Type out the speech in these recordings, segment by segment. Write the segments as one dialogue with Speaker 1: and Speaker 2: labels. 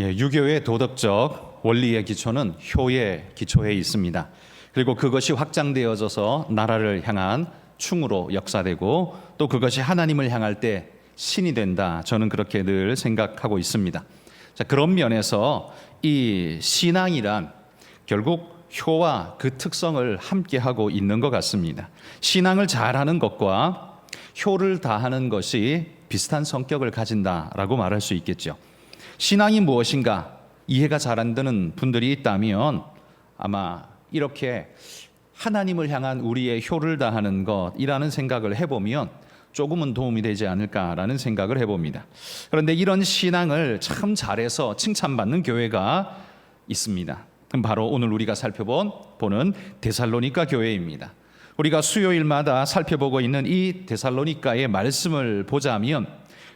Speaker 1: 유교의 도덕적 원리의 기초는 효에 기초해 있습니다. 그리고 그것이 확장되어져서 나라를 향한 충으로 역사되고 또 그것이 하나님을 향할 때 신이 된다. 저는 그렇게 늘 생각하고 있습니다. 자, 그런 면에서 이 신앙이란 결국 효와 그 특성을 함께하고 있는 것 같습니다. 신앙을 잘하는 것과 효를 다하는 것이 비슷한 성격을 가진다라고 말할 수 있겠죠. 신앙이 무엇인가 이해가 잘 안 되는 분들이 있다면 아마 이렇게 하나님을 향한 우리의 효를 다하는 것이라는 생각을 해보면 조금은 도움이 되지 않을까라는 생각을 해봅니다. 그런데 이런 신앙을 참 잘해서 칭찬받는 교회가 있습니다. 그럼 바로 오늘 우리가 살펴보는 데살로니가 교회입니다. 우리가 수요일마다 살펴보고 있는 이 데살로니가의 말씀을 보자면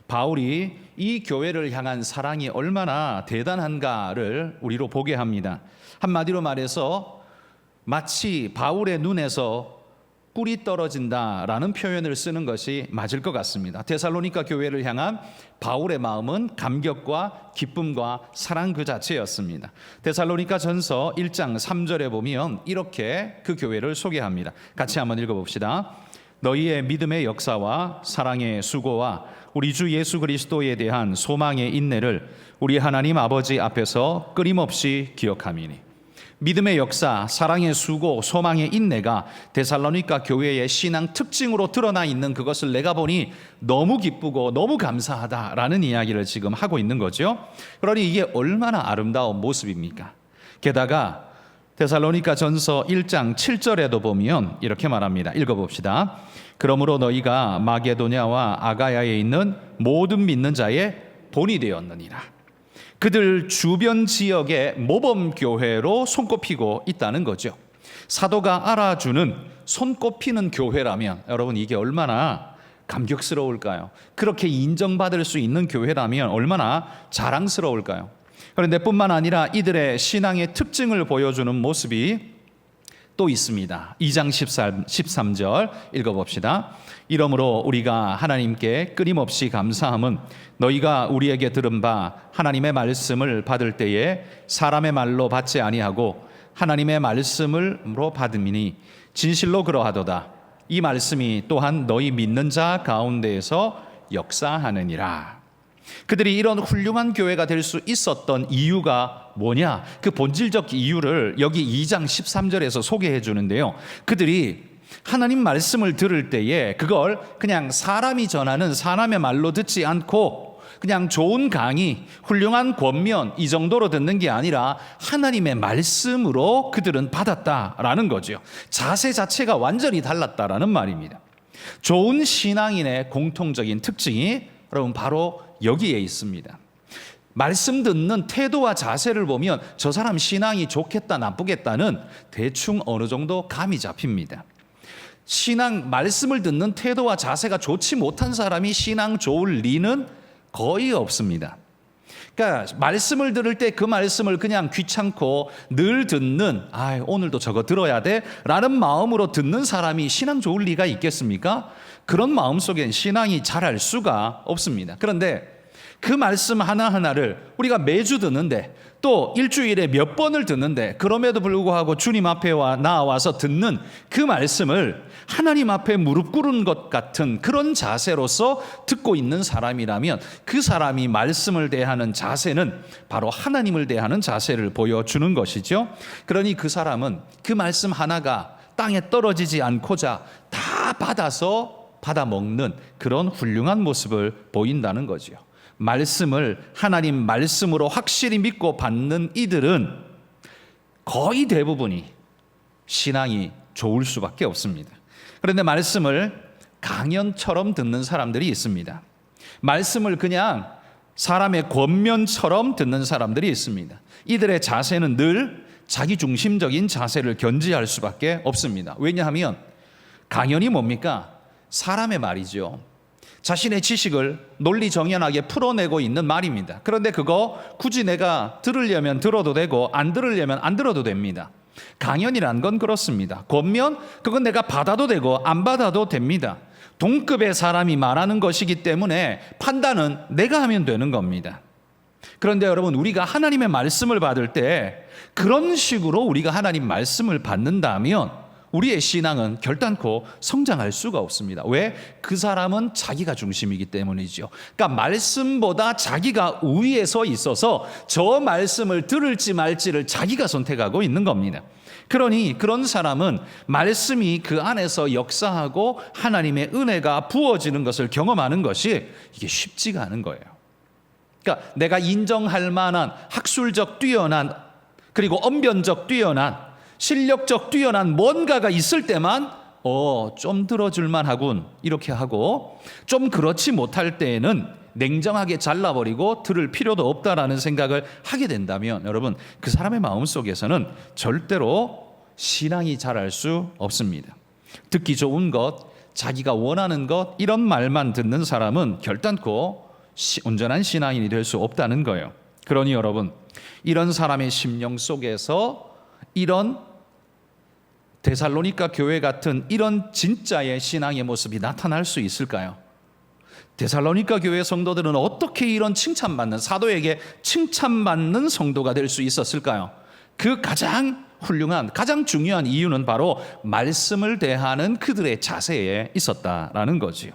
Speaker 1: 바울이 이 교회를 향한 사랑이 얼마나 대단한가를 우리로 보게 합니다. 한마디로 말해서 마치 바울의 눈에서 꿀이 떨어진다라는 표현을 쓰는 것이 맞을 것 같습니다. 데살로니가 교회를 향한 바울의 마음은 감격과 기쁨과 사랑 그 자체였습니다. 데살로니가 전서 1장 3절에 보면 이렇게 그 교회를 소개합니다. 같이 한번 읽어봅시다. 너희의 믿음의 역사와 사랑의 수고와 우리 주 예수 그리스도에 대한 소망의 인내를 우리 하나님 아버지 앞에서 끊임없이 기억함이니. 믿음의 역사, 사랑의 수고, 소망의 인내가 데살로니가 교회의 신앙 특징으로 드러나 있는 그것을 내가 보니 너무 기쁘고 너무 감사하다라는 이야기를 지금 하고 있는 거죠. 그러니 이게 얼마나 아름다운 모습입니까? 게다가 데살로니가 전서 1장 7절에도 보면 이렇게 말합니다. 읽어봅시다. 그러므로 너희가 마게도냐와 아가야에 있는 모든 믿는 자의 본이 되었느니라. 그들 주변 지역의 모범교회로 손꼽히고 있다는 거죠. 사도가 알아주는 손꼽히는 교회라면 여러분 이게 얼마나 감격스러울까요? 그렇게 인정받을 수 있는 교회라면 얼마나 자랑스러울까요? 그런데 뿐만 아니라 이들의 신앙의 특징을 보여주는 모습이 또 있습니다. 2장 13절 읽어봅시다. 이러므로 우리가 하나님께 끊임없이 감사함은 너희가 우리에게 들은 바 하나님의 말씀을 받을 때에 사람의 말로 받지 아니하고 하나님의 말씀으로 받음이니 진실로 그러하도다. 이 말씀이 또한 너희 믿는 자 가운데에서 역사하느니라. 그들이 이런 훌륭한 교회가 될 수 있었던 이유가 뭐냐? 그 본질적 이유를 여기 2장 13절에서 소개해 주는데요. 그들이 하나님 말씀을 들을 때에 그걸 그냥 사람이 전하는 사람의 말로 듣지 않고 그냥 좋은 강의, 훌륭한 권면 이 정도로 듣는 게 아니라 하나님의 말씀으로 그들은 받았다라는 거죠. 자세 자체가 완전히 달랐다라는 말입니다. 좋은 신앙인의 공통적인 특징이 여러분 바로 여기에 있습니다. 말씀 듣는 태도와 자세를 보면 저 사람 신앙이 좋겠다 나쁘겠다는 대충 어느 정도 감이 잡힙니다. 신앙 말씀을 듣는 태도와 자세가 좋지 못한 사람이 신앙 좋을 리는 거의 없습니다. 그러니까 말씀을 들을 때 그 말씀을 그냥 귀찮고 늘 듣는 오늘도 저거 들어야 돼 라는 마음으로 듣는 사람이 신앙 좋을 리가 있겠습니까? 그런 마음속엔 신앙이 자랄 수가 없습니다. 그런데 그 말씀 하나하나를 우리가 매주 듣는데 또 일주일에 몇 번을 듣는데 그럼에도 불구하고 주님 앞에 나와서 듣는 그 말씀을 하나님 앞에 무릎 꿇은 것 같은 그런 자세로서 듣고 있는 사람이라면 그 사람이 말씀을 대하는 자세는 바로 하나님을 대하는 자세를 보여주는 것이죠. 그러니 그 사람은 그 말씀 하나가 땅에 떨어지지 않고자 다 받아 먹는 그런 훌륭한 모습을 보인다는 거죠. 말씀을 하나님 말씀으로 확실히 믿고 받는 이들은 거의 대부분이 신앙이 좋을 수밖에 없습니다. 그런데 말씀을 강연처럼 듣는 사람들이 있습니다. 말씀을 그냥 사람의 권면처럼 듣는 사람들이 있습니다. 이들의 자세는 늘 자기중심적인 자세를 견지할 수밖에 없습니다. 왜냐하면 강연이 뭡니까? 사람의 말이죠. 자신의 지식을 논리정연하게 풀어내고 있는 말입니다. 그런데 그거 굳이 내가 들으려면 들어도 되고 안 들으려면 안 들어도 됩니다. 강연이란 건 그렇습니다. 권면 그건 내가 받아도 되고 안 받아도 됩니다. 동급의 사람이 말하는 것이기 때문에 판단은 내가 하면 되는 겁니다. 그런데 여러분, 우리가 하나님의 말씀을 받을 때 그런 식으로 우리가 하나님 말씀을 받는다면 우리의 신앙은 결단코 성장할 수가 없습니다. 왜? 그 사람은 자기가 중심이기 때문이죠. 그러니까 말씀보다 자기가 우위에 서 있어서 저 말씀을 들을지 말지를 자기가 선택하고 있는 겁니다. 그러니 그런 사람은 말씀이 그 안에서 역사하고 하나님의 은혜가 부어지는 것을 경험하는 것이 이게 쉽지가 않은 거예요. 그러니까 내가 인정할 만한 학술적 뛰어난, 그리고 언변적 뛰어난, 실력적 뛰어난 뭔가가 있을 때만 좀 들어줄만 하군 이렇게 하고, 좀 그렇지 못할 때에는 냉정하게 잘라버리고 들을 필요도 없다라는 생각을 하게 된다면 여러분, 그 사람의 마음속에서는 절대로 신앙이 자랄 수 없습니다. 듣기 좋은 것, 자기가 원하는 것, 이런 말만 듣는 사람은 결단코 온전한 신앙인이 될 수 없다는 거예요. 그러니 여러분, 이런 사람의 심령 속에서 이런 데살로니가 교회 같은 이런 진짜의 신앙의 모습이 나타날 수 있을까요? 데살로니가 교회 성도들은 어떻게 이런 칭찬받는, 사도에게 칭찬받는 성도가 될 수 있었을까요? 그 가장 훌륭한, 가장 중요한 이유는 바로 말씀을 대하는 그들의 자세에 있었다라는 거지요.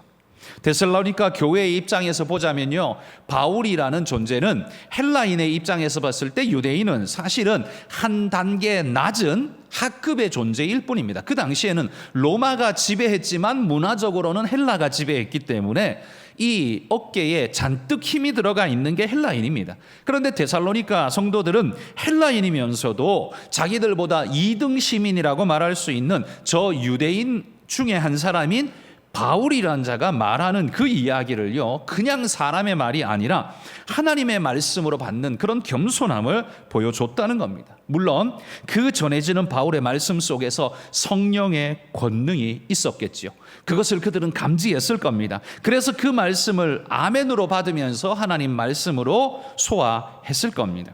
Speaker 1: 데살로니가 교회의 입장에서 보자면요, 바울이라는 존재는 헬라인의 입장에서 봤을 때 유대인은 사실은 한 단계 낮은 하급의 존재일 뿐입니다. 그 당시에는 로마가 지배했지만 문화적으로는 헬라가 지배했기 때문에 이 어깨에 잔뜩 힘이 들어가 있는 게 헬라인입니다. 그런데 데살로니가 성도들은 헬라인이면서도 자기들보다 2등 시민이라고 말할 수 있는 저 유대인 중에 한 사람인 바울이라는 자가 말하는 그 이야기를요, 그냥 사람의 말이 아니라 하나님의 말씀으로 받는 그런 겸손함을 보여줬다는 겁니다. 물론 그 전해지는 바울의 말씀 속에서 성령의 권능이 있었겠지요. 그것을 그들은 감지했을 겁니다. 그래서 그 말씀을 아멘으로 받으면서 하나님 말씀으로 소화했을 겁니다.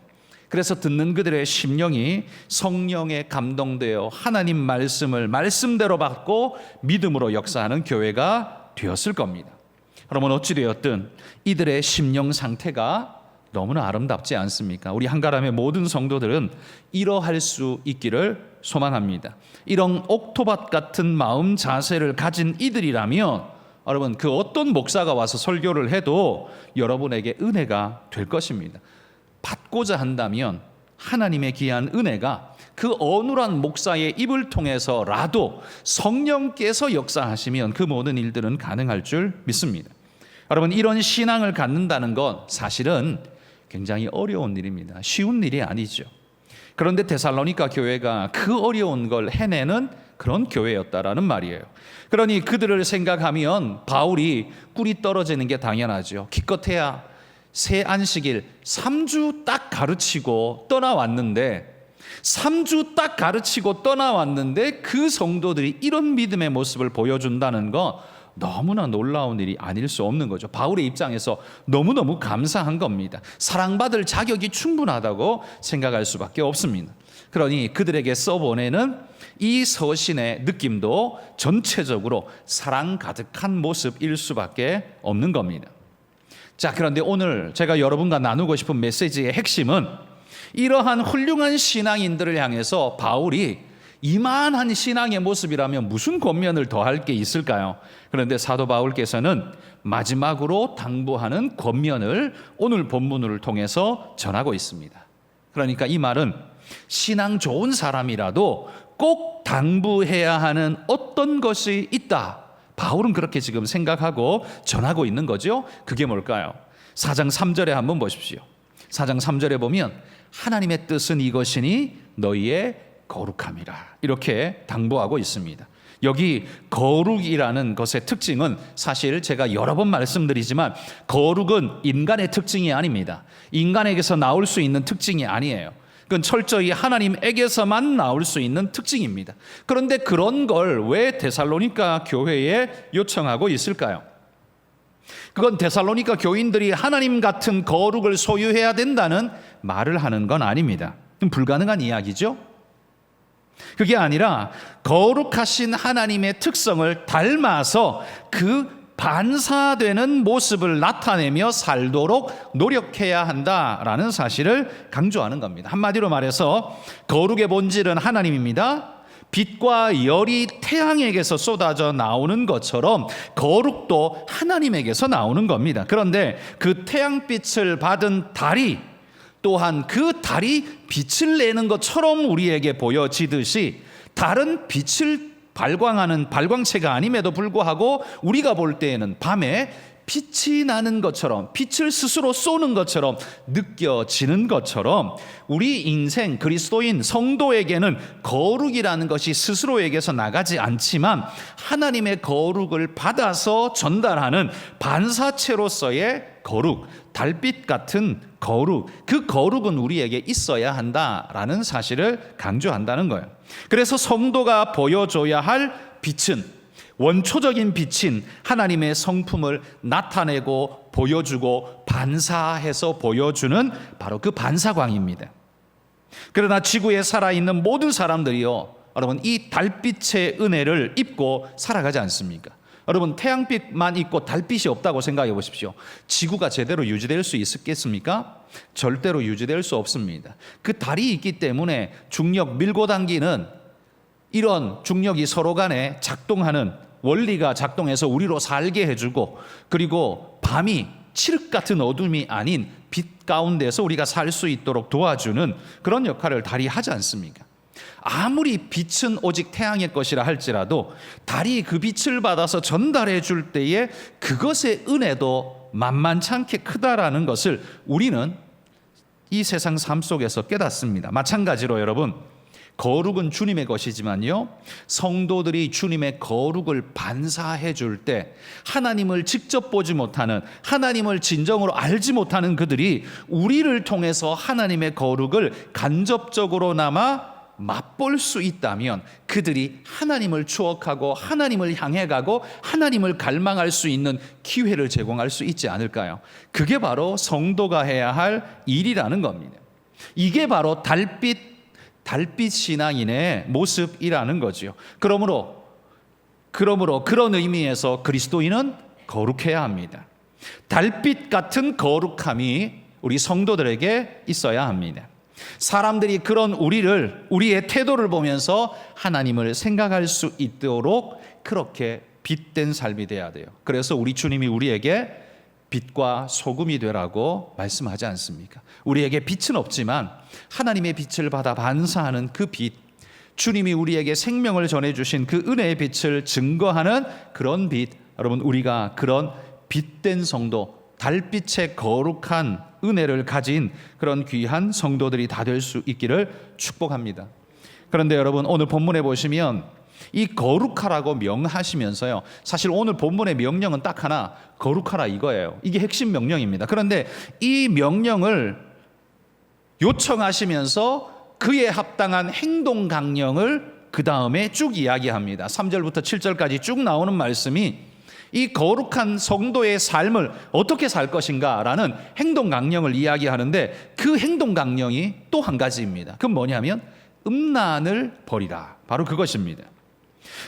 Speaker 1: 그래서 듣는 그들의 심령이 성령에 감동되어 하나님 말씀을 말씀대로 받고 믿음으로 역사하는 교회가 되었을 겁니다. 여러분, 어찌되었든 이들의 심령 상태가 너무나 아름답지 않습니까? 우리 한가람의 모든 성도들은 이러할 수 있기를 소망합니다. 이런 옥토밭 같은 마음 자세를 가진 이들이라면 여러분, 그 어떤 목사가 와서 설교를 해도 여러분에게 은혜가 될 것입니다. 받고자 한다면 하나님의 귀한 은혜가 그 어눌한 목사의 입을 통해서라도 성령께서 역사하시면 그 모든 일들은 가능할 줄 믿습니다. 여러분, 이런 신앙을 갖는다는 건 사실은 굉장히 어려운 일입니다. 쉬운 일이 아니죠. 그런데 데살로니가 교회가 그 어려운 걸 해내는 그런 교회였다라는 말이에요. 그러니 그들을 생각하면 바울이 꿀이 떨어지는 게 당연하죠. 기껏해야 새 안식일 3주 딱 가르치고 떠나왔는데, 3주 딱 가르치고 떠나왔는데 그 성도들이 이런 믿음의 모습을 보여준다는 건 너무나 놀라운 일이 아닐 수 없는 거죠. 바울의 입장에서 너무너무 감사한 겁니다. 사랑받을 자격이 충분하다고 생각할 수밖에 없습니다. 그러니 그들에게 써보내는 이 서신의 느낌도 전체적으로 사랑 가득한 모습일 수밖에 없는 겁니다. 자, 그런데 오늘 제가 여러분과 나누고 싶은 메시지의 핵심은 이러한 훌륭한 신앙인들을 향해서 바울이 이만한 신앙의 모습이라면 무슨 권면을 더할 게 있을까요? 그런데 사도 바울께서는 마지막으로 당부하는 권면을 오늘 본문을 통해서 전하고 있습니다. 그러니까 이 말은 신앙 좋은 사람이라도 꼭 당부해야 하는 어떤 것이 있다, 바울은 그렇게 지금 생각하고 전하고 있는 거죠. 그게 뭘까요? 4장 3절에 한번 보십시오. 4장 3절에 보면 하나님의 뜻은 이것이니 너희의 거룩함이라, 이렇게 당부하고 있습니다. 여기 거룩이라는 것의 특징은 사실 제가 여러 번 말씀드리지만 거룩은 인간의 특징이 아닙니다. 인간에게서 나올 수 있는 특징이 아니에요. 그건 철저히 하나님에게서만 나올 수 있는 특징입니다. 그런데 그런 걸 왜 데살로니가 교회에 요청하고 있을까요? 그건 데살로니가 교인들이 하나님 같은 거룩을 소유해야 된다는 말을 하는 건 아닙니다. 불가능한 이야기죠. 그게 아니라 거룩하신 하나님의 특성을 닮아서 그 반사되는 모습을 나타내며 살도록 노력해야 한다라는 사실을 강조하는 겁니다. 한마디로 말해서 거룩의 본질은 하나님입니다. 빛과 열이 태양에게서 쏟아져 나오는 것처럼 거룩도 하나님에게서 나오는 겁니다. 그런데 그 태양빛을 받은 달이 또한 그 달이 빛을 내는 것처럼 우리에게 보여지듯이 달은 빛을 발광하는 발광체가 아님에도 불구하고 우리가 볼 때에는 밤에 빛이 나는 것처럼, 빛을 스스로 쏘는 것처럼 느껴지는 것처럼 우리 인생 그리스도인 성도에게는 거룩이라는 것이 스스로에게서 나가지 않지만 하나님의 거룩을 받아서 전달하는 반사체로서의 거룩, 달빛 같은 거룩, 그 거룩은 우리에게 있어야 한다라는 사실을 강조한다는 거예요. 그래서 성도가 보여줘야 할 빛은, 원초적인 빛인 하나님의 성품을 나타내고 보여주고 반사해서 보여주는 바로 그 반사광입니다. 그러나 지구에 살아있는 모든 사람들이요, 여러분, 이 달빛의 은혜를 입고 살아가지 않습니까? 여러분, 태양빛만 있고 달빛이 없다고 생각해 보십시오. 지구가 제대로 유지될 수 있겠습니까? 절대로 유지될 수 없습니다. 그 달이 있기 때문에 중력 밀고 당기는 이런 중력이 서로 간에 작동하는 원리가 작동해서 우리로 살게 해주고, 그리고 밤이 칠흑 같은 어둠이 아닌 빛 가운데서 우리가 살 수 있도록 도와주는 그런 역할을 달이 하지 않습니까? 아무리 빛은 오직 태양의 것이라 할지라도 달이 그 빛을 받아서 전달해 줄 때에 그것의 은혜도 만만찮게 크다라는 것을 우리는 이 세상 삶 속에서 깨닫습니다. 마찬가지로 여러분, 거룩은 주님의 것이지만요, 성도들이 주님의 거룩을 반사해 줄 때 하나님을 직접 보지 못하는, 하나님을 진정으로 알지 못하는 그들이 우리를 통해서 하나님의 거룩을 간접적으로나마 맛볼 수 있다면 그들이 하나님을 추억하고 하나님을 향해 가고 하나님을 갈망할 수 있는 기회를 제공할 수 있지 않을까요? 그게 바로 성도가 해야 할 일이라는 겁니다. 이게 바로 달빛 신앙인의 모습이라는 거지요. 그러므로 그런 의미에서 그리스도인은 거룩해야 합니다. 달빛 같은 거룩함이 우리 성도들에게 있어야 합니다. 사람들이 그런 우리의 태도를 보면서 하나님을 생각할 수 있도록 그렇게 빛된 삶이 돼야 돼요. 그래서 우리 주님이 우리에게 빛과 소금이 되라고 말씀하지 않습니까? 우리에게 빛은 없지만 하나님의 빛을 받아 반사하는 그 빛, 주님이 우리에게 생명을 전해주신 그 은혜의 빛을 증거하는 그런 빛, 여러분, 우리가 그런 빛된 성도, 달빛의 거룩한 은혜를 가진 그런 귀한 성도들이 다 될 수 있기를 축복합니다. 그런데 여러분, 오늘 본문에 보시면 이 거룩하라고 명하시면서요, 사실 오늘 본문의 명령은 딱 하나, 거룩하라 이거예요. 이게 핵심 명령입니다. 그런데 이 명령을 요청하시면서 그에 합당한 행동 강령을 그 다음에 쭉 이야기합니다. 3절부터 7절까지 쭉 나오는 말씀이 이 거룩한 성도의 삶을 어떻게 살 것인가 라는 행동 강령을 이야기하는데, 그 행동 강령이 또 한 가지입니다. 그건 뭐냐면 음란을 버리라, 바로 그것입니다.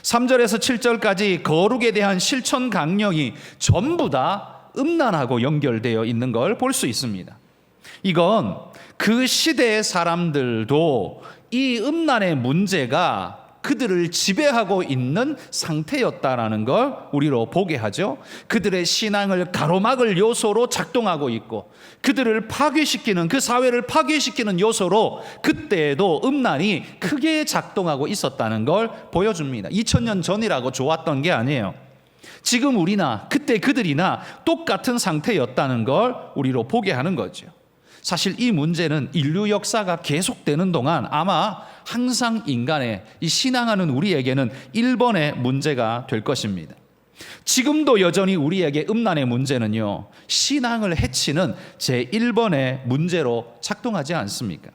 Speaker 1: 3절에서 7절까지 거룩에 대한 실천 강령이 전부 다 음란하고 연결되어 있는 걸 볼 수 있습니다. 이건 그 시대의 사람들도 이 음란의 문제가 그들을 지배하고 있는 상태였다라는 걸 우리로 보게 하죠. 그들의 신앙을 가로막을 요소로 작동하고 있고, 그들을 파괴시키는, 그 사회를 파괴시키는 요소로 그때에도 음란이 크게 작동하고 있었다는 걸 보여줍니다. 2000년 전이라고 좋았던 게 아니에요. 지금 우리나 그때 그들이나 똑같은 상태였다는 걸 우리로 보게 하는 거죠. 사실 이 문제는 인류 역사가 계속되는 동안 아마 항상 인간의 이 신앙하는 우리에게는 1번의 문제가 될 것입니다. 지금도 여전히 우리에게 음란의 문제는요, 신앙을 해치는 제1번의 문제로 작동하지 않습니까?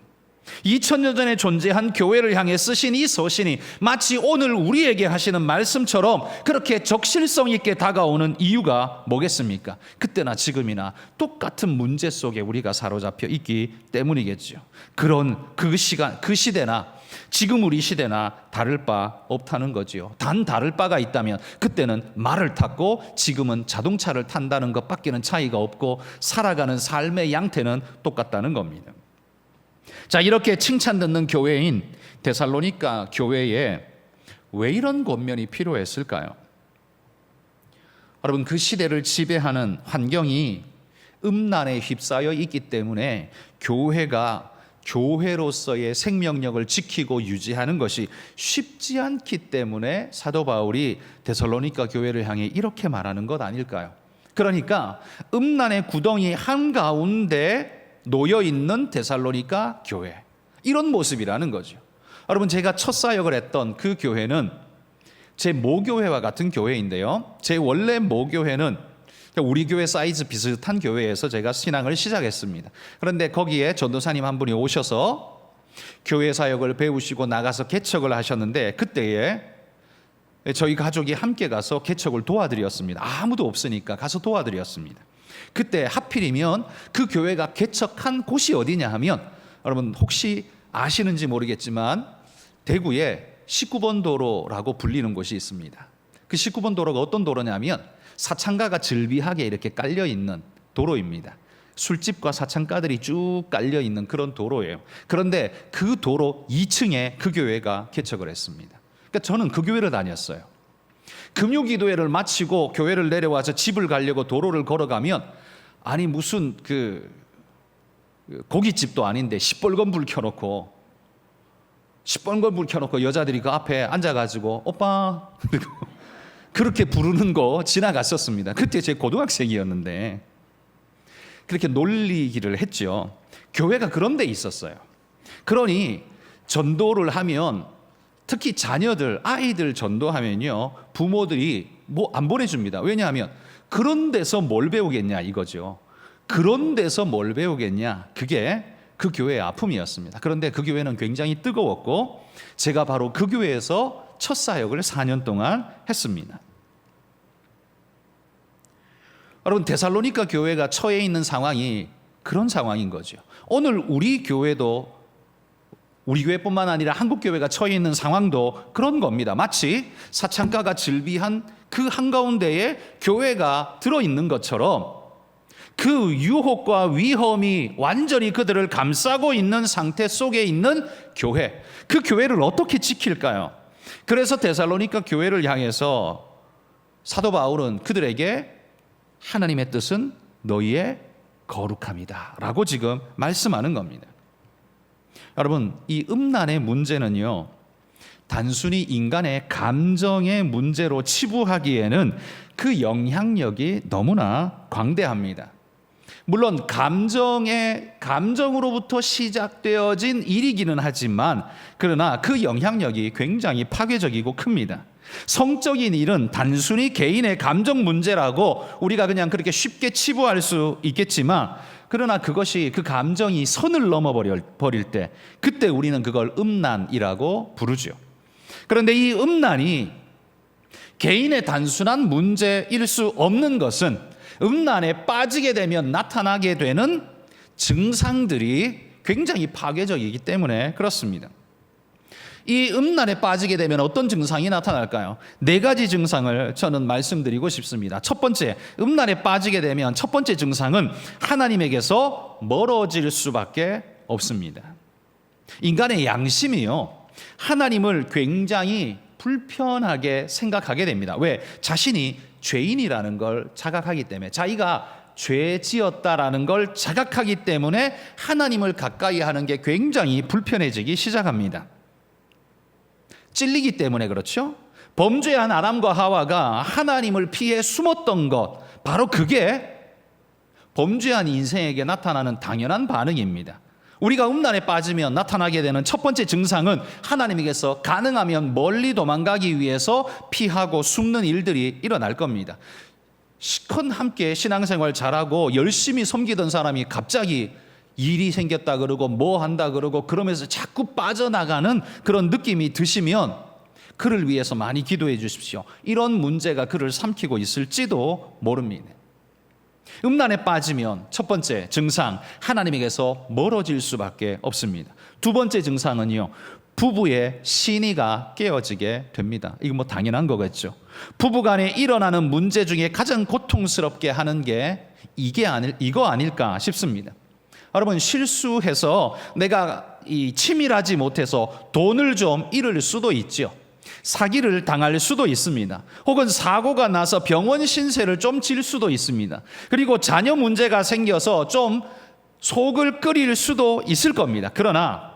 Speaker 1: 2000년 전에 존재한 교회를 향해 쓰신 이 서신이 마치 오늘 우리에게 하시는 말씀처럼 그렇게 적실성 있게 다가오는 이유가 뭐겠습니까? 그때나 지금이나 똑같은 문제 속에 우리가 사로잡혀 있기 때문이겠죠. 그런 그 시간, 그 시대나 지금 우리 시대나 다를 바 없다는 거지요. 단 다를 바가 있다면 그때는 말을 탔고 지금은 자동차를 탄다는 것밖에는 차이가 없고 살아가는 삶의 양태는 똑같다는 겁니다. 자, 이렇게 칭찬 듣는 교회인 데살로니가 교회에 왜 이런 권면이 필요했을까요? 여러분, 그 시대를 지배하는 환경이 음란에 휩싸여 있기 때문에 교회가 교회로서의 생명력을 지키고 유지하는 것이 쉽지 않기 때문에 사도 바울이 데살로니가 교회를 향해 이렇게 말하는 것 아닐까요? 그러니까 음란의 구덩이 한가운데 놓여 있는 데살로니가 교회, 이런 모습이라는 거죠. 여러분, 제가 첫 사역을 했던 그 교회는 제 모교회와 같은 교회인데요, 제 원래 모교회는 우리 교회 사이즈 비슷한 교회에서 제가 신앙을 시작했습니다. 그런데 거기에 전도사님 한 분이 오셔서 교회 사역을 배우시고 나가서 개척을 하셨는데, 그때에 저희 가족이 함께 가서 개척을 도와드렸습니다. 아무도 없으니까 가서 도와드렸습니다. 그때 하필이면 그 교회가 개척한 곳이 어디냐 하면, 여러분 혹시 아시는지 모르겠지만 대구에 19번 도로라고 불리는 곳이 있습니다. 그 19번 도로가 어떤 도로냐면 사창가가 즐비하게 이렇게 깔려 있는 도로입니다. 술집과 사창가들이 쭉 깔려 있는 그런 도로예요. 그런데 그 도로 2층에 그 교회가 개척을 했습니다. 그러니까 저는 그 교회를 다녔어요. 금요기도회를 마치고 교회를 내려와서 집을 가려고 도로를 걸어가면, 아니 무슨 그 고깃집도 아닌데 시뻘건 불 켜놓고 여자들이 그 앞에 앉아가지고 오빠 그렇게 부르는 거 지나갔었습니다. 그때 제 고등학생이었는데 그렇게 놀리기를 했죠. 교회가 그런 데 있었어요. 그러니 전도를 하면, 특히 자녀들, 아이들 전도하면요, 부모들이 뭐 안 보내줍니다. 왜냐하면 그런 데서 뭘 배우겠냐 이거죠. 그런 데서 뭘 배우겠냐, 그게 그 교회의 아픔이었습니다. 그런데 그 교회는 굉장히 뜨거웠고 제가 바로 그 교회에서 첫 사역을 4년 동안 했습니다. 여러분, 데살로니가 교회가 처해 있는 상황이 그런 상황인 거죠. 오늘 우리 교회도, 우리 교회뿐만 아니라 한국 교회가 처해 있는 상황도 그런 겁니다. 마치 사창가가 즐비한 그 한가운데에 교회가 들어있는 것처럼 그 유혹과 위험이 완전히 그들을 감싸고 있는 상태 속에 있는 교회, 그 교회를 어떻게 지킬까요? 그래서 데살로니가 교회를 향해서 사도 바울은 그들에게 하나님의 뜻은 너희의 거룩함이다 라고 지금 말씀하는 겁니다. 여러분, 이 음란의 문제는요, 단순히 인간의 감정의 문제로 치부하기에는 그 영향력이 너무나 광대합니다. 물론 감정으로부터 시작되어진 일이기는 하지만, 그러나 그 영향력이 굉장히 파괴적이고 큽니다. 성적인 일은 단순히 개인의 감정 문제라고 우리가 그냥 그렇게 쉽게 치부할 수 있겠지만, 그러나 그것이, 그 감정이 선을 넘어버릴 때, 그때 우리는 그걸 음란이라고 부르죠. 그런데 이 음란이 개인의 단순한 문제일 수 없는 것은 음란에 빠지게 되면 나타나게 되는 증상들이 굉장히 파괴적이기 때문에 그렇습니다. 이 음란에 빠지게 되면 어떤 증상이 나타날까요? 4가지 증상을 저는 말씀드리고 싶습니다. 첫 번째, 음란에 빠지게 되면 첫 번째 증상은 하나님에게서 멀어질 수밖에 없습니다. 인간의 양심이요, 하나님을 굉장히 불편하게 생각하게 됩니다. 왜? 자신이 죄인이라는 걸 자각하기 때문에, 자기가 죄 지었다라는 걸 자각하기 때문에 하나님을 가까이 하는 게 굉장히 불편해지기 시작합니다. 찔리기 때문에 그렇죠. 범죄한 아담과 하와가 하나님을 피해 숨었던 것, 바로 그게 범죄한 인생에게 나타나는 당연한 반응입니다. 우리가 음란에 빠지면 나타나게 되는 첫 번째 증상은 하나님에게서 가능하면 멀리 도망가기 위해서 피하고 숨는 일들이 일어날 겁니다. 시컨 함께 신앙생활 잘하고 열심히 섬기던 사람이 갑자기 일이 생겼다 그러고 뭐 한다 그러고 그러면서 자꾸 빠져나가는 그런 느낌이 드시면 그를 위해서 많이 기도해 주십시오. 이런 문제가 그를 삼키고 있을지도 모릅니다. 음란에 빠지면 첫 번째 증상, 하나님에게서 멀어질 수밖에 없습니다. 두 번째 증상은요, 부부의 신의가 깨어지게 됩니다. 이거 뭐 당연한 거겠죠. 부부간에 일어나는 문제 중에 가장 고통스럽게 하는 게 이거 아닐까 싶습니다. 여러분, 실수해서 내가 치밀하지 못해서 돈을 좀 잃을 수도 있죠. 사기를 당할 수도 있습니다. 혹은 사고가 나서 병원 신세를 좀 질 수도 있습니다. 그리고 자녀 문제가 생겨서 좀 속을 끓일 수도 있을 겁니다. 그러나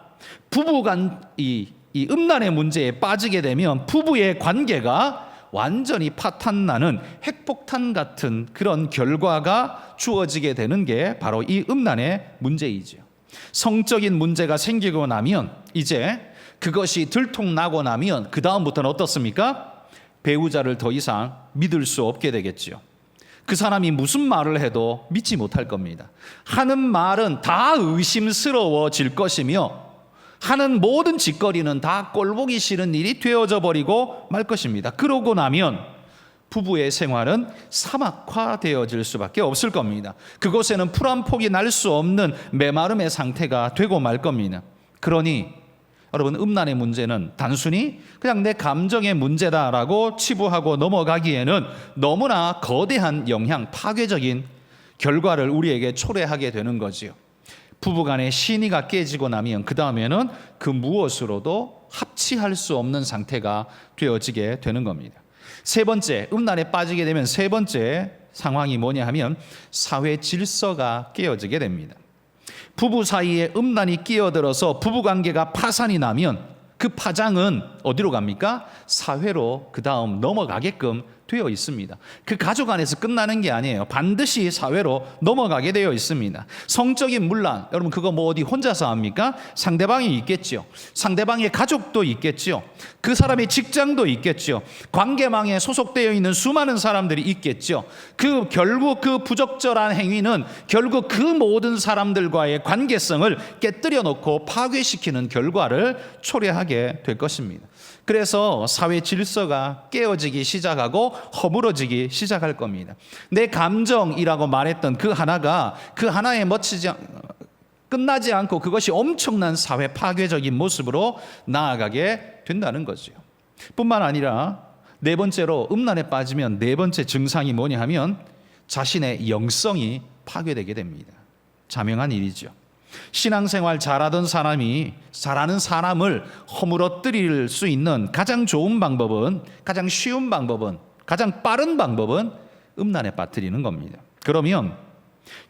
Speaker 1: 부부간 이 음란의 문제에 빠지게 되면 부부의 관계가 완전히 파탄나는 핵폭탄 같은 그런 결과가 주어지게 되는 게 바로 이 음란의 문제이죠. 성적인 문제가 생기고 나면, 이제 그것이 들통나고 나면 그 다음부터는 어떻습니까? 배우자를 더 이상 믿을 수 없게 되겠죠. 그 사람이 무슨 말을 해도 믿지 못할 겁니다. 하는 말은 다 의심스러워질 것이며 하는 모든 짓거리는 다 꼴보기 싫은 일이 되어져 버리고 말 것입니다. 그러고 나면 부부의 생활은 사막화되어질 수밖에 없을 겁니다. 그곳에는 풀 한 폭이 날 수 없는 메마름의 상태가 되고 말 겁니다. 그러니 여러분, 음란의 문제는 단순히 그냥 내 감정의 문제다라고 치부하고 넘어가기에는 너무나 거대한 영향, 파괴적인 결과를 우리에게 초래하게 되는 거지요. 부부간의 신의가 깨지고 나면 그 다음에는 그 무엇으로도 합치할 수 없는 상태가 되어지게 되는 겁니다. 세 번째, 음란에 빠지게 되면 세 번째 상황이 뭐냐 하면 사회 질서가 깨어지게 됩니다. 부부 사이에 음란이 끼어들어서 부부관계가 파산이 나면 그 파장은 어디로 갑니까? 사회로 그 다음 넘어가게끔 되어 있습니다. 그 가족 안에서 끝나는 게 아니에요. 반드시 사회로 넘어가게 되어 있습니다. 성적인 문란, 여러분 그거 뭐 어디 혼자서 합니까? 상대방이 있겠죠. 상대방의 가족도 있겠죠. 그 사람의 직장도 있겠죠. 관계망에 소속되어 있는 수많은 사람들이 있겠죠. 결국 그 부적절한 행위는 결국 그 모든 사람들과의 관계성을 깨뜨려 놓고 파괴시키는 결과를 초래하게 될 것입니다. 그래서 사회 질서가 깨어지기 시작하고 허물어지기 시작할 겁니다. 내 감정이라고 말했던 그 하나에 끝나지 않고 그것이 엄청난 사회 파괴적인 모습으로 나아가게 된다는 거죠. 뿐만 아니라 네 번째로 음란에 빠지면 네 번째 증상이 뭐냐 하면 자신의 영성이 파괴되게 됩니다. 자명한 일이죠. 신앙생활 잘하는 사람을 허물어뜨릴 수 있는 가장 좋은 방법은, 가장 쉬운 방법은, 가장 빠른 방법은 음란에 빠뜨리는 겁니다. 그러면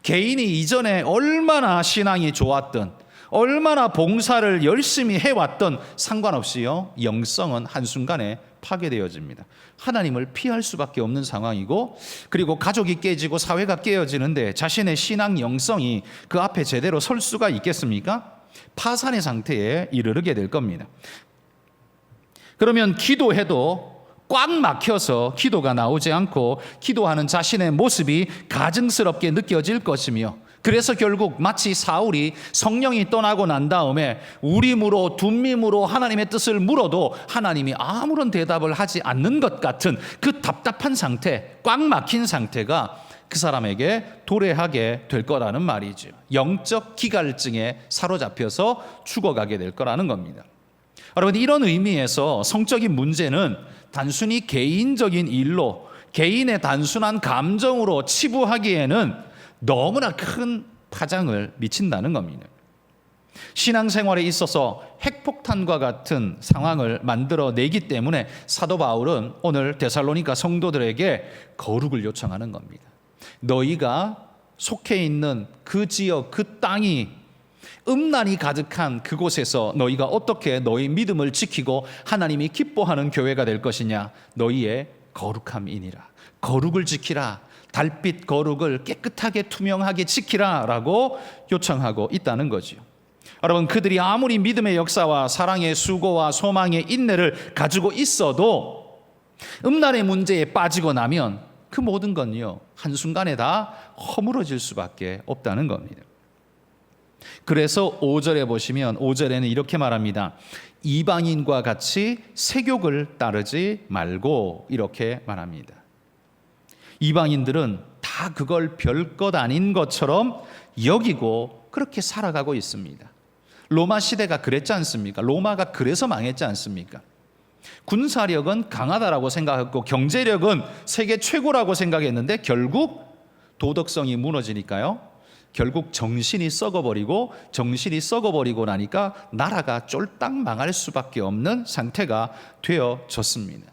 Speaker 1: 개인이 이전에 얼마나 신앙이 좋았던, 얼마나 봉사를 열심히 해왔던 상관없이요, 영성은 한순간에 파괴되어집니다. 하나님을 피할 수밖에 없는 상황이고, 그리고 가족이 깨지고 사회가 깨어지는데 자신의 신앙 영성이 그 앞에 제대로 설 수가 있겠습니까? 파산의 상태에 이르게 될 겁니다. 그러면 기도해도 꽉 막혀서 기도가 나오지 않고 기도하는 자신의 모습이 가증스럽게 느껴질 것이며, 그래서 결국 마치 사울이 성령이 떠나고 난 다음에 우림으로 둠밈으로 하나님의 뜻을 물어도 하나님이 아무런 대답을 하지 않는 것 같은 그 답답한 상태, 꽉 막힌 상태가 그 사람에게 도래하게 될 거라는 말이죠. 영적 기갈증에 사로잡혀서 죽어가게 될 거라는 겁니다. 여러분, 이런 의미에서 성적인 문제는 단순히 개인적인 일로, 개인의 단순한 감정으로 치부하기에는 너무나 큰 파장을 미친다는 겁니다. 신앙생활에 있어서 핵폭탄과 같은 상황을 만들어내기 때문에 사도 바울은 오늘 데살로니가 성도들에게 거룩을 요청하는 겁니다. 너희가 속해 있는 그 지역, 그 땅이 음란이 가득한 그곳에서 너희가 어떻게 너희 믿음을 지키고 하나님이 기뻐하는 교회가 될 것이냐? 너희의 거룩함이니라. 거룩을 지키라. 달빛 거룩을 깨끗하게 투명하게 지키라 라고 요청하고 있다는 거지요. 여러분, 그들이 아무리 믿음의 역사와 사랑의 수고와 소망의 인내를 가지고 있어도 음란의 문제에 빠지고 나면 그 모든 건요, 한순간에 다 허물어질 수밖에 없다는 겁니다. 그래서 5절에 보시면 5절에는 이렇게 말합니다. 이방인과 같이 세욕을 따르지 말고, 이렇게 말합니다. 이방인들은 다 그걸 별것 아닌 것처럼 여기고 그렇게 살아가고 있습니다. 로마 시대가 그랬지 않습니까? 로마가 그래서 망했지 않습니까? 군사력은 강하다라고 생각했고 경제력은 세계 최고라고 생각했는데 결국 도덕성이 무너지니까요. 결국 정신이 썩어버리고 나니까 나라가 쫄딱 망할 수밖에 없는 상태가 되어졌습니다.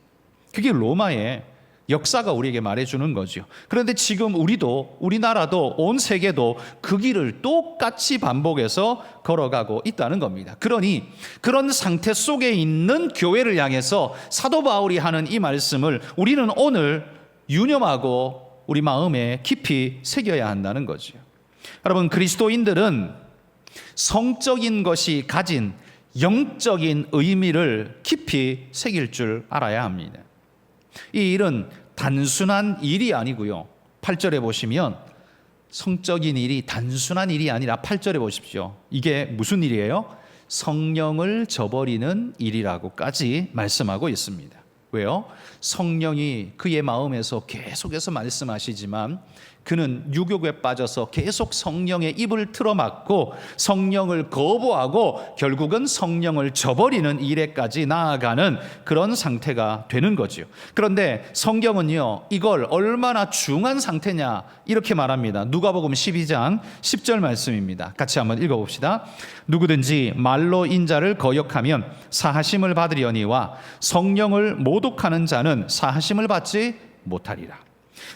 Speaker 1: 그게 로마의 역사가 우리에게 말해주는 거죠. 그런데 지금 우리나라도 온 세계도 그 길을 똑같이 반복해서 걸어가고 있다는 겁니다. 그러니 그런 상태 속에 있는 교회를 향해서 사도 바울이 하는 이 말씀을 우리는 오늘 유념하고 우리 마음에 깊이 새겨야 한다는 거죠. 여러분, 그리스도인들은 성적인 것이 가진 영적인 의미를 깊이 새길 줄 알아야 합니다. 이 일은 단순한 일이 아니고요. 8절에 보시면 성적인 일이 단순한 일이 아니라 8절에 보십시오. 이게 무슨 일이에요? 성령을 저버리는 일이라고까지 말씀하고 있습니다. 왜요? 성령이 그의 마음에서 계속해서 말씀하시지만 그는 유혹에 빠져서 계속 성령의 입을 틀어막고 성령을 거부하고 결국은 성령을 저버리는 일에까지 나아가는 그런 상태가 되는 거죠. 그런데 성경은요, 이걸 얼마나 중한 상태냐 이렇게 말합니다. 누가복음 12장 10절 말씀입니다. 같이 한번 읽어봅시다. 누구든지 말로 인자를 거역하면 사하심을 받으려니와 성령을 모독하는 자는 사하심을 받지 못하리라.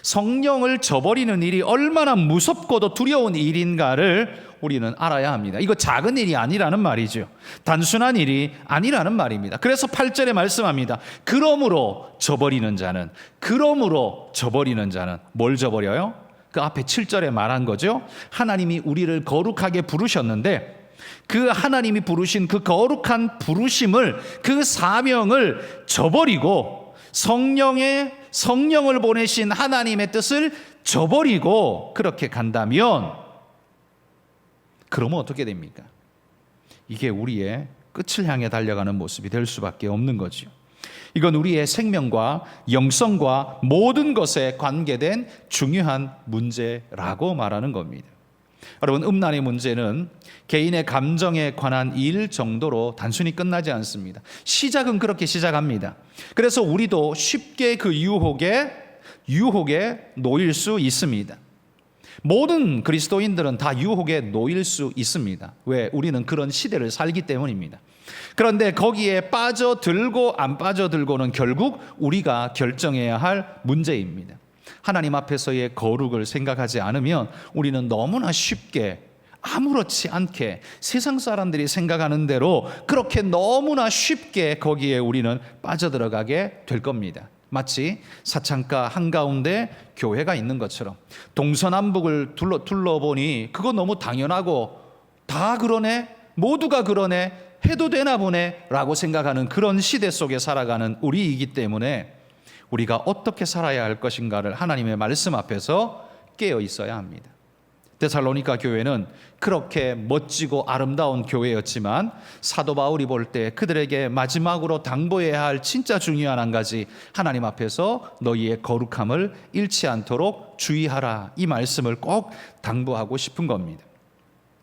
Speaker 1: 성령을 저버리는 일이 얼마나 무섭고도 두려운 일인가를 우리는 알아야 합니다. 이거 작은 일이 아니라는 말이죠. 단순한 일이 아니라는 말입니다. 그래서 8절에 말씀합니다. 그러므로 저버리는 자는 뭘 저버려요? 그 앞에 7절에 말한 거죠. 하나님이 우리를 거룩하게 부르셨는데 그 하나님이 부르신 그 거룩한 부르심을, 그 사명을 저버리고 성령을 보내신 하나님의 뜻을 저버리고 그렇게 간다면 그러면 어떻게 됩니까? 이게 우리의 끝을 향해 달려가는 모습이 될 수밖에 없는 거죠. 이건 우리의 생명과 영성과 모든 것에 관계된 중요한 문제라고 말하는 겁니다. 여러분, 음란의 문제는 개인의 감정에 관한 일 정도로 단순히 끝나지 않습니다. 시작은 그렇게 시작합니다. 그래서 우리도 쉽게 그 유혹에 놓일 수 있습니다. 모든 그리스도인들은 다 유혹에 놓일 수 있습니다. 왜? 우리는 그런 시대를 살기 때문입니다. 그런데 거기에 빠져들고 안 빠져들고는 결국 우리가 결정해야 할 문제입니다. 하나님 앞에서의 거룩을 생각하지 않으면 우리는 너무나 쉽게 아무렇지 않게 세상 사람들이 생각하는 대로 그렇게 너무나 쉽게 거기에 우리는 빠져들어가게 될 겁니다. 마치 사창가 한가운데 교회가 있는 것처럼 동서남북을 둘러보니 그거 너무 당연하고 다 그러네, 모두가 그러네, 해도 되나 보네 라고 생각하는 그런 시대 속에 살아가는 우리이기 때문에 우리가 어떻게 살아야 할 것인가를 하나님의 말씀 앞에서 깨어 있어야 합니다. 데살로니가 교회는 그렇게 멋지고 아름다운 교회였지만 사도 바울이 볼 때 그들에게 마지막으로 당부해야 할 진짜 중요한 한 가지, 하나님 앞에서 너희의 거룩함을 잃지 않도록 주의하라, 이 말씀을 꼭 당부하고 싶은 겁니다.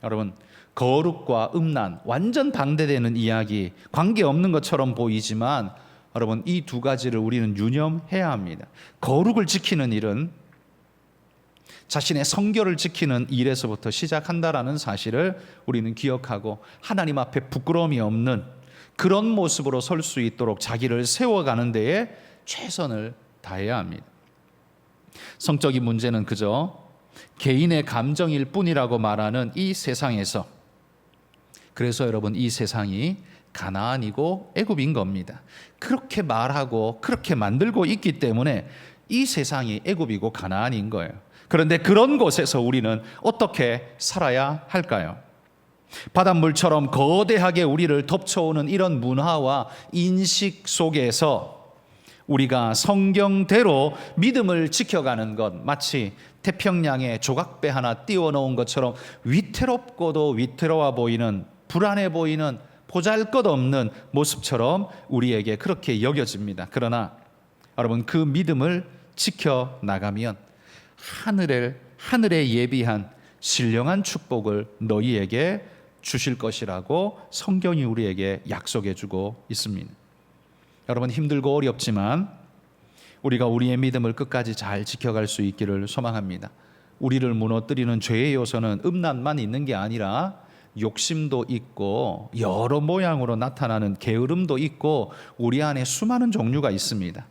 Speaker 1: 여러분, 거룩과 음란 완전 반대되는 이야기, 관계없는 것처럼 보이지만 여러분, 이 두 가지를 우리는 유념해야 합니다. 거룩을 지키는 일은 자신의 성결을 지키는 일에서부터 시작한다라는 사실을 우리는 기억하고 하나님 앞에 부끄러움이 없는 그런 모습으로 설 수 있도록 자기를 세워가는 데에 최선을 다해야 합니다. 성적인 문제는 그저 개인의 감정일 뿐이라고 말하는 이 세상에서, 그래서 여러분, 이 세상이 가나안이고 애굽인 겁니다. 그렇게 말하고 그렇게 만들고 있기 때문에 이 세상이 애굽이고 가나안인 거예요. 그런데 그런 곳에서 우리는 어떻게 살아야 할까요? 바닷물처럼 거대하게 우리를 덮쳐오는 이런 문화와 인식 속에서 우리가 성경대로 믿음을 지켜가는 것, 마치 태평양에 조각배 하나 띄워놓은 것처럼 위태롭고도 위태로워 보이는, 불안해 보이는, 보잘것없는 모습처럼 우리에게 그렇게 여겨집니다. 그러나 여러분, 그 믿음을 지켜나가면 하늘에 예비한 신령한 축복을 너희에게 주실 것이라고 성경이 우리에게 약속해 주고 있습니다. 여러분, 힘들고 어렵지만 우리가 우리의 믿음을 끝까지 잘 지켜갈 수 있기를 소망합니다. 우리를 무너뜨리는 죄의 요소는 음란만 있는 게 아니라 욕심도 있고 여러 모양으로 나타나는 게으름도 있고 우리 안에 수많은 종류가 있습니다.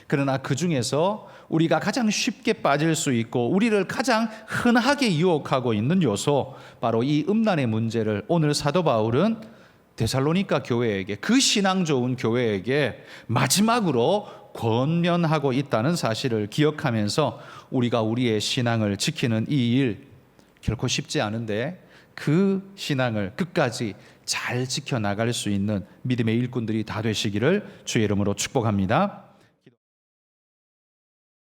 Speaker 1: 그러나 그 중에서 우리가 가장 쉽게 빠질 수 있고 우리를 가장 흔하게 유혹하고 있는 요소, 바로 이 음란의 문제를 오늘 사도 바울은 데살로니가 교회에게, 그 신앙 좋은 교회에게 마지막으로 권면하고 있다는 사실을 기억하면서 우리가 우리의 신앙을 지키는 이 일 결코 쉽지 않은데 그 신앙을 끝까지 잘 지켜나갈 수 있는 믿음의 일꾼들이 다 되시기를 주의 이름으로 축복합니다.